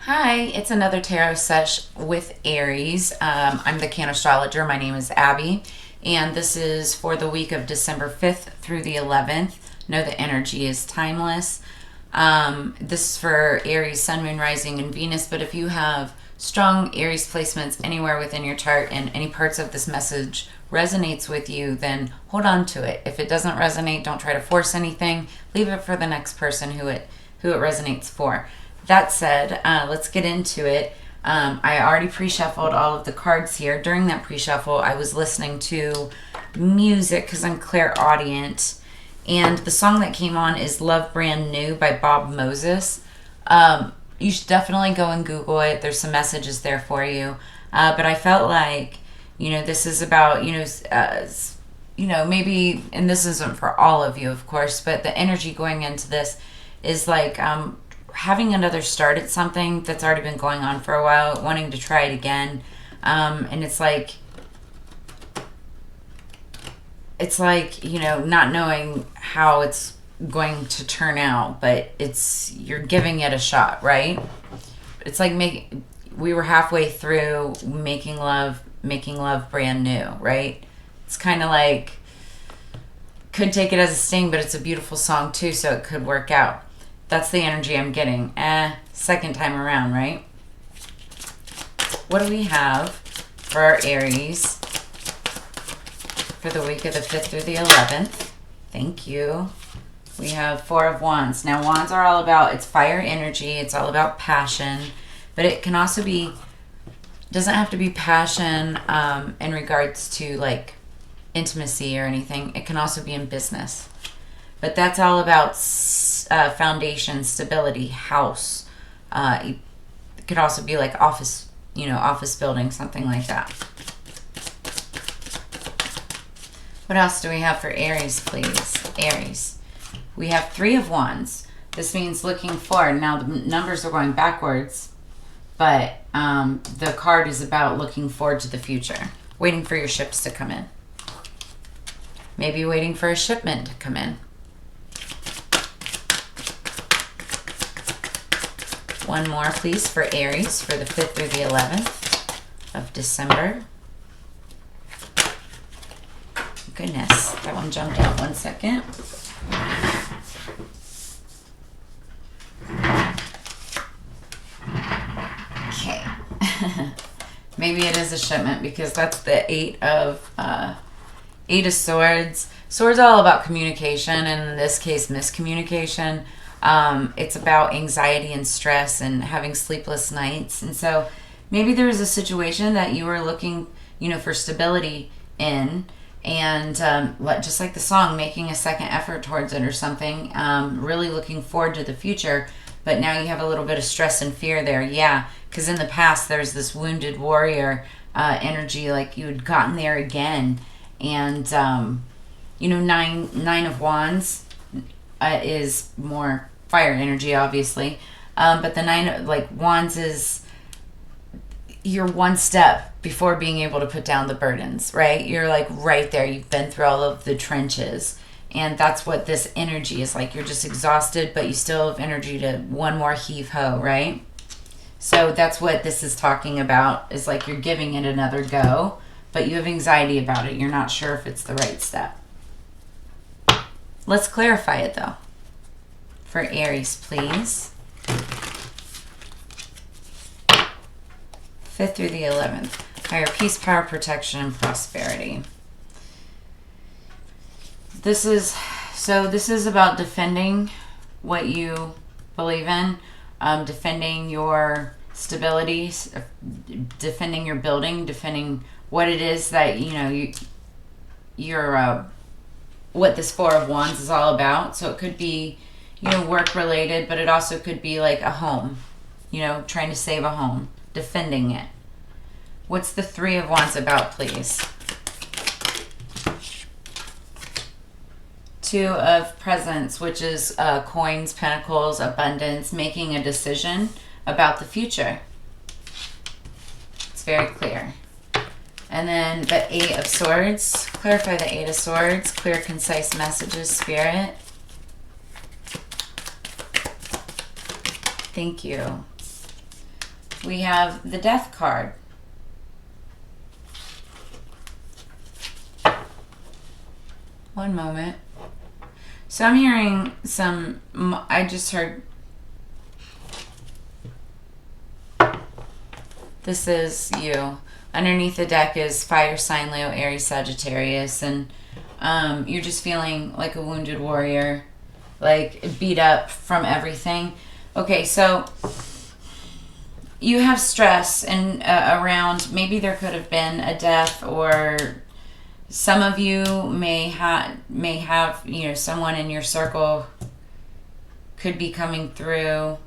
Hi, it's another tarot sesh with Aries. I'm the Cannastrologer. My name is Abby, and this is for the week of December 5th through the 11th. Know the energy is timeless. This is for Aries, Sun, Moon, Rising, and Venus, but if you have strong Aries placements anywhere within your chart and any parts of this message resonates with you, then hold on to it. If it doesn't resonate, don't try to force anything. Leave it for the next person who it resonates for. That said, let's get into it. I already pre-shuffled all of the cards here. During that pre-shuffle, I was listening to music because I'm clairaudient. And the song that came on is Love Brand New by Bob Moses. You should definitely go and Google it. There's some messages there for you. But I felt like, this is about, maybe, and this isn't for all of you, of course, but the energy going into this is like having another start at something that's already been going on for a while, wanting to try it again. And it's like, not knowing how it's going to turn out, but you're giving it a shot, right? It's like we were halfway through making love brand new, right? It's kind of like, could take it as a sting, but it's a beautiful song too, so it could work out. That's the energy I'm getting. Second time around, right? What do we have for our Aries for the week of the 5th through the 11th? Thank you. We have Four of Wands. Now, wands are all about, it's fire energy. It's all about passion. But it can also be, doesn't have to be passion in regards to like intimacy or anything. It can also be in business. But that's all about foundation, stability, house. It could also be like office building, something like that. What else do we have for Aries, please? Aries. We have Three of Wands. This means looking forward. Now, the numbers are going backwards, but the card is about looking forward to the future. Waiting for your ships to come in. Maybe waiting for a shipment to come in. One more, please, for Aries for the 5th through the 11th of December. Goodness, that one jumped out. 1 second. Okay. Maybe it is a shipment because that's the Eight of Swords. Swords are all about communication, and in this case, miscommunication. It's about anxiety and stress and having sleepless nights. And so maybe there was a situation that you were looking, for stability in, and just like the song, making a second effort towards it or something, really looking forward to the future. But now you have a little bit of stress and fear there. Yeah, because in the past there's this wounded warrior energy, like you had gotten there again. And, Nine of Wands is more fire energy, obviously. But the Nine, Wands is you're one step before being able to put down the burdens, right? You're like right there. You've been through all of the trenches. And that's what this energy is like. You're just exhausted, but you still have energy to one more heave-ho, right? So that's what this is talking about, is like you're giving it another go, but you have anxiety about it. You're not sure if it's the right step. Let's clarify it, though. For Aries, please. 5th through the 11th. Higher peace, power, protection, and prosperity. This is about defending what you believe in, defending your stability, defending your building, defending what it is that, you're what this Four of Wands is all about. So it could be, work related, but it also could be like a home, trying to save a home, defending it. What's the Three of Wands about, please? Two of Presents, which is coins, pentacles, abundance, making a decision about the future. It's very clear. And then the Eight of Swords. Clarify the Eight of Swords. Clear, concise messages, Spirit. Thank you. we have the Death card. One moment. So I'm hearing some, I just heard, this is you. Underneath the deck is fire sign, Leo, Aries, Sagittarius, and you're just feeling like a wounded warrior, like beat up from everything. Okay, so you have stress and around, maybe there could have been a death, or some of you may have, you know, someone in your circle could be coming through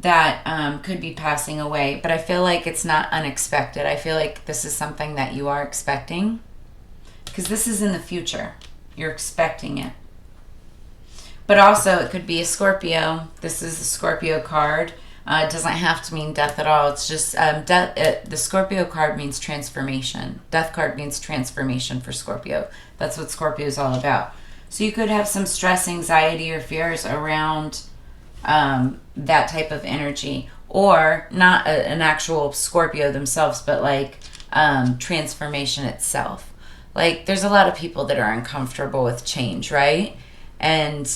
that could be passing away, but I feel like it's not unexpected. I feel like this is something that you are expecting, because this is in the future. You're expecting it. But also, it could be a Scorpio. This is the Scorpio card. It doesn't have to mean death at all. It's just the Scorpio card means transformation. Death card means transformation for Scorpio. That's what Scorpio is all about. So you could have some stress, anxiety, or fears around that type of energy, or not an actual Scorpio themselves, but like transformation itself. Like, there's a lot of people that are uncomfortable with change, right? And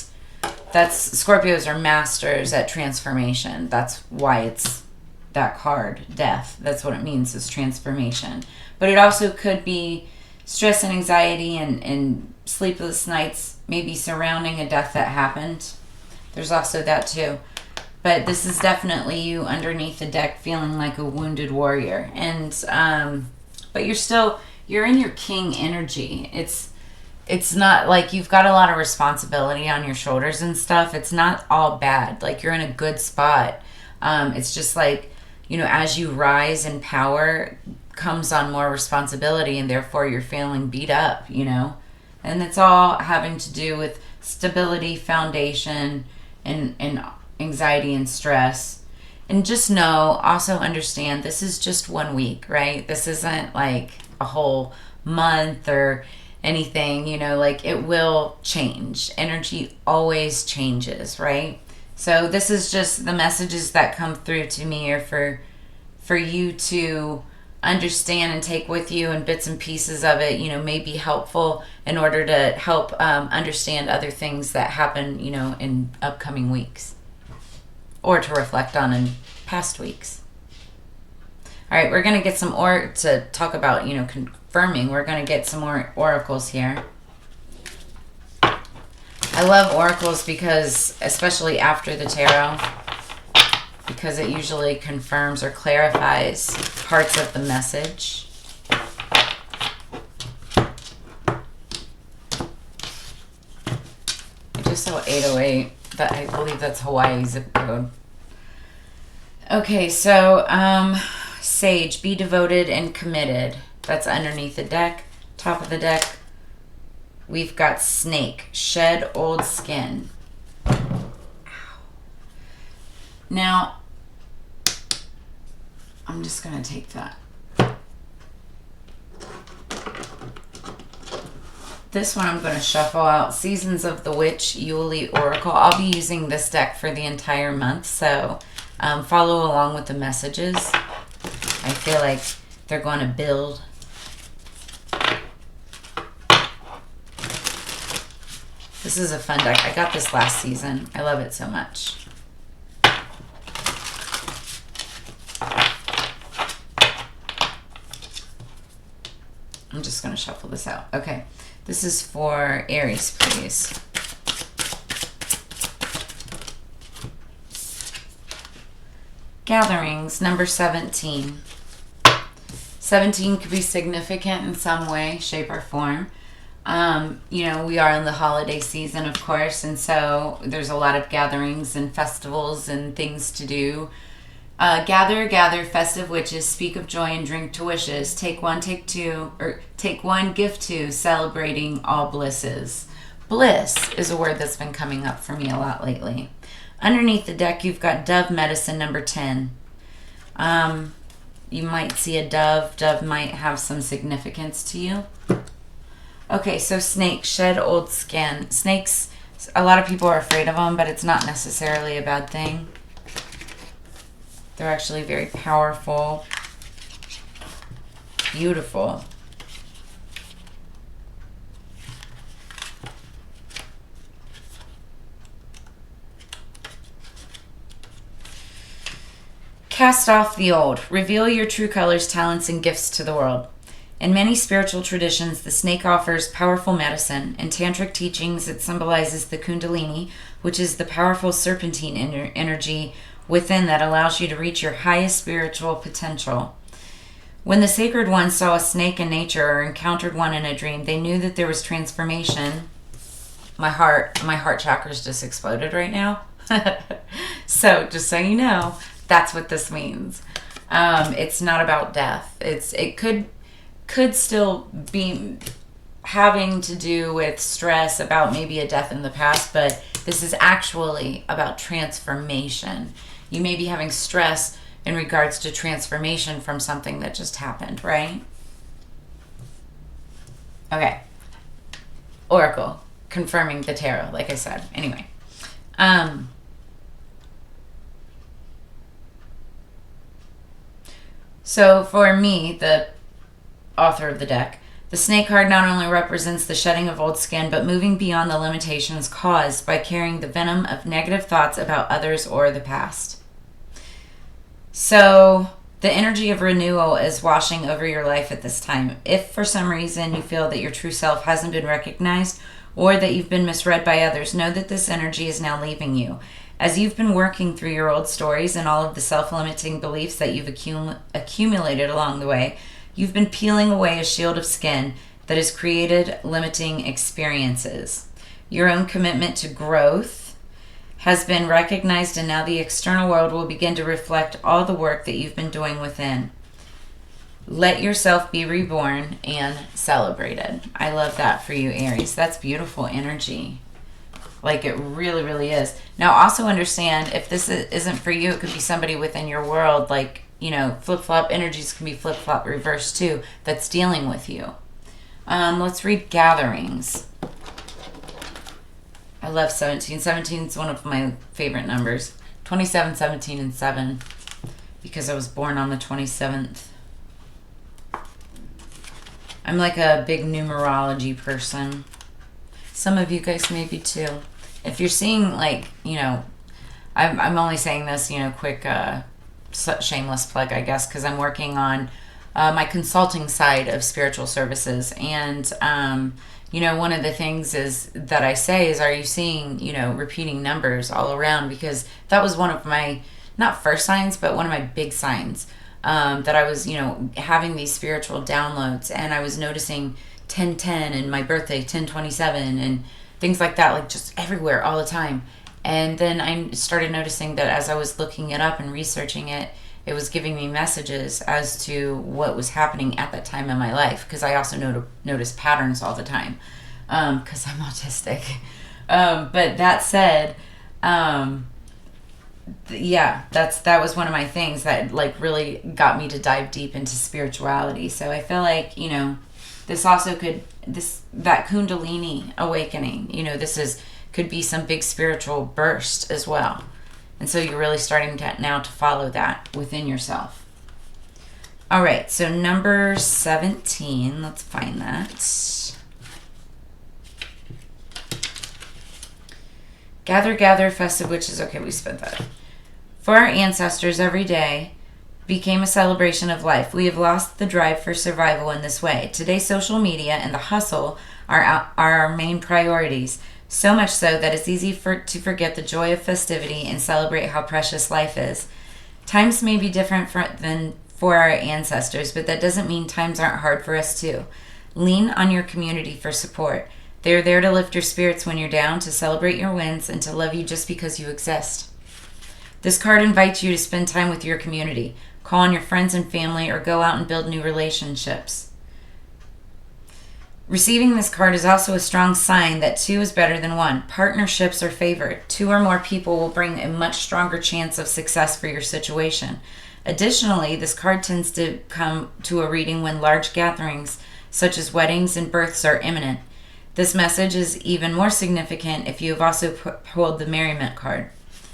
Scorpios are masters at transformation. That's why it's that card, death. That's what it means, is transformation. But it also could be stress and anxiety and sleepless nights, maybe surrounding a death that happened. There's also that too. But this is definitely you underneath the deck feeling like a wounded warrior. And but you're in your king energy. It's not like you've got a lot of responsibility on your shoulders and stuff. It's not all bad. Like, you're in a good spot. It's just like, you know, as you rise in power comes on more responsibility, and therefore you're feeling beat up, you know. And it's all having to do with stability, foundation, and anxiety and stress. And just know, also understand, this is just 1 week, right? This isn't like a whole month or anything, you know, like, it will change. Energy always changes, right? So this is just the messages that come through to me are for you to understand and take with you, and bits and pieces of it, you know, may be helpful in order to help understand other things that happen, you know, in upcoming weeks, or to reflect on in past weeks. All right, we're going to get some to talk about, you know, confirming. We're going to get some more oracles here. I love oracles because, especially after the tarot, because it usually confirms or clarifies parts of the message. I just saw 808. That, I believe that's Hawaii zip code. Okay, so Sage, be devoted and committed. That's underneath the deck. Top of the deck, we've got Snake, shed old skin. Now, I'm just going to take that. This one I'm going to shuffle out. Seasons of the Witch, Yule Oracle. I'll be using this deck for the entire month, so follow along with the messages. I feel like they're going to build. This is a fun deck. I got this last season. I love it so much. I'm just going to shuffle this out. Okay. This is for Aries, please. Gatherings, number 17. 17 could be significant in some way, shape, or form. You know, we are in the holiday season, of course, and so there's a lot of gatherings and festivals and things to do. Gather, gather, festive witches, speak of joy and drink to wishes. Take one, take two, or take one, give two, celebrating all blisses. Bliss is a word that's been coming up for me a lot lately. Underneath the deck, you've got Dove Medicine, number 10. You might see a dove. Dove might have some significance to you. Okay, so snake, shed old skin. Snakes, a lot of people are afraid of them, but it's not necessarily a bad thing. They're actually very powerful, beautiful. Cast off the old. Reveal your true colors, talents, and gifts to the world. In many spiritual traditions, the snake offers powerful medicine. In tantric teachings, it symbolizes the kundalini, which is the powerful serpentine energy within that allows you to reach your highest spiritual potential. When the sacred ones saw a snake in nature or encountered one in a dream, they knew that there was transformation. My heart chakras just exploded right now. So, just so you know, that's what this means. It's not about death. It could still be having to do with stress about maybe a death in the past, but this is actually about transformation. You may be having stress in regards to transformation from something that just happened, right? Okay. Oracle, confirming the tarot, like I said. Anyway. So for me, the author of the deck, the snake card not only represents the shedding of old skin, but moving beyond the limitations caused by carrying the venom of negative thoughts about others or the past. So the energy of renewal is washing over your life at this time. If for some reason you feel that your true self hasn't been recognized or that you've been misread by others, know that this energy is now leaving you. As you've been working through your old stories and all of the self-limiting beliefs that you've accumulated along the way, you've been peeling away a shield of skin that has created limiting experiences. Your own commitment to growth has been recognized, and now the external world will begin to reflect all the work that you've been doing within. Let yourself be reborn and celebrated. I love that for you, Aries. That's beautiful energy. Like, it really, really is. Now, also understand, if this isn't for you, it could be somebody within your world, like, you know, flip-flop energies can be flip-flop reverse too, that's dealing with you. Let's read gatherings. I love 17. 17 is one of my favorite numbers. 27, 17, and 7. Because I was born on the 27th. I'm like a big numerology person. Some of you guys maybe too. If you're seeing, like, you know, I'm only saying this, you know, quick shameless plug, I guess, because I'm working on my consulting side of spiritual services. And, you know, one of the things is that I say is, are you seeing, you know, repeating numbers all around? Because that was one of my, not first signs, but one of my big signs that I was, you know, having these spiritual downloads. And I was noticing 1010 and my birthday 1027 and things like that, like just everywhere all the time. And then I started noticing that as I was looking it up and researching it, it was giving me messages as to what was happening at that time in my life, because I also notice patterns all the time because I'm autistic. But that said, yeah, that was one of my things that, like, really got me to dive deep into spirituality. So I feel like, you know, this also that Kundalini awakening, you know, could be some big spiritual burst as well. And so you're really starting now to follow that within yourself. All right, so number 17, let's find that. Gather, gather, festive witches. Okay, we spent that. For our ancestors, every day became a celebration of life. We have lost the drive for survival in this way. Today, social media and the hustle are our main priorities. So much so that it's easy to forget the joy of festivity and celebrate how precious life is. Times may be different than for our ancestors, but that doesn't mean times aren't hard for us too. Lean on your community for support. They're there to lift your spirits when you're down, to celebrate your wins, and to love you just because you exist. This card invites you to spend time with your community. Call on your friends and family, or go out and build new relationships. Receiving this card is also a strong sign that 2 is better than 1. Partnerships are favored. 2 or more people will bring a much stronger chance of success for your situation. Additionally, this card tends to come to a reading when large gatherings, such as weddings and births, are imminent. This message is even more significant if you have also pulled the Merriment card,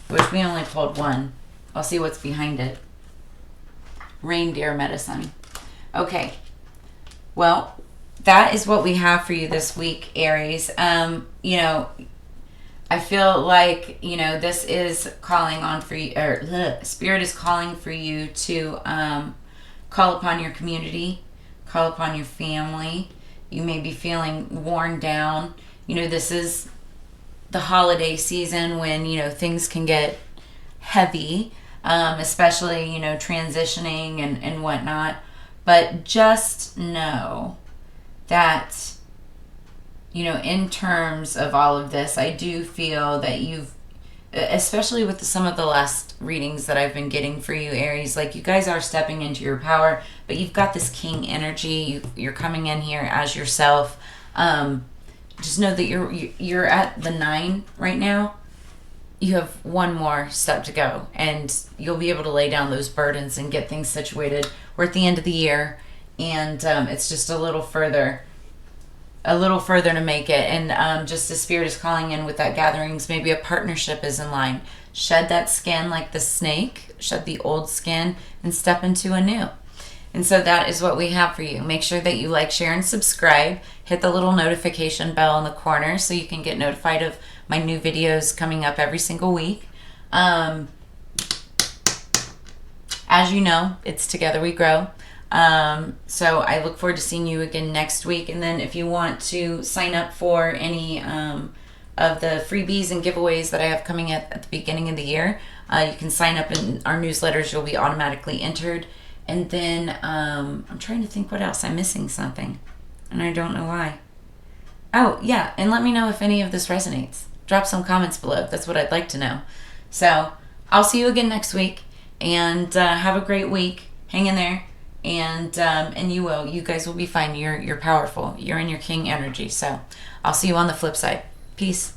which we only pulled 1. I'll see what's behind it. reindeer medicine. Okay. Well, that is what we have for you this week, Aries. You know, I feel like, you know, this is calling on for you, or Spirit is calling for you to call upon your community, call upon your family. You may be feeling worn down. You know, this is the holiday season when, you know, things can get heavy, especially, you know, transitioning and whatnot. But just know that, you know, in terms of all of this, I do feel that you've, especially with some of the last readings that I've been getting for you, Aries, like you guys are stepping into your power, but you've got this king energy. You're coming in here as yourself. Just know that you're at the 9 right now. You have one more step to go, and you'll be able to lay down those burdens and get things situated. We're at the end of the year, and it's just a little further to make it. And just as Spirit is calling in with that gatherings, maybe a partnership is in line. Shed that skin like the snake, shed the old skin, and step into a new. And so that is what we have for you. Make sure that you like, share, and subscribe. Hit the little notification bell in the corner so you can get notified of my new videos coming up every single week. As you know, it's Together We Grow. So I look forward to seeing you again next week. And then if you want to sign up for any of the freebies and giveaways that I have coming at the beginning of the year, you can sign up in our newsletters. You'll be automatically entered. And then I'm trying to think what else. I'm missing something, and I don't know why. Oh, yeah, and let me know if any of this resonates. Drop some comments below. That's what I'd like to know. So I'll see you again next week, and have a great week. Hang in there, and you will. You guys will be fine. You're powerful. You're in your king energy. So I'll see you on the flip side. Peace.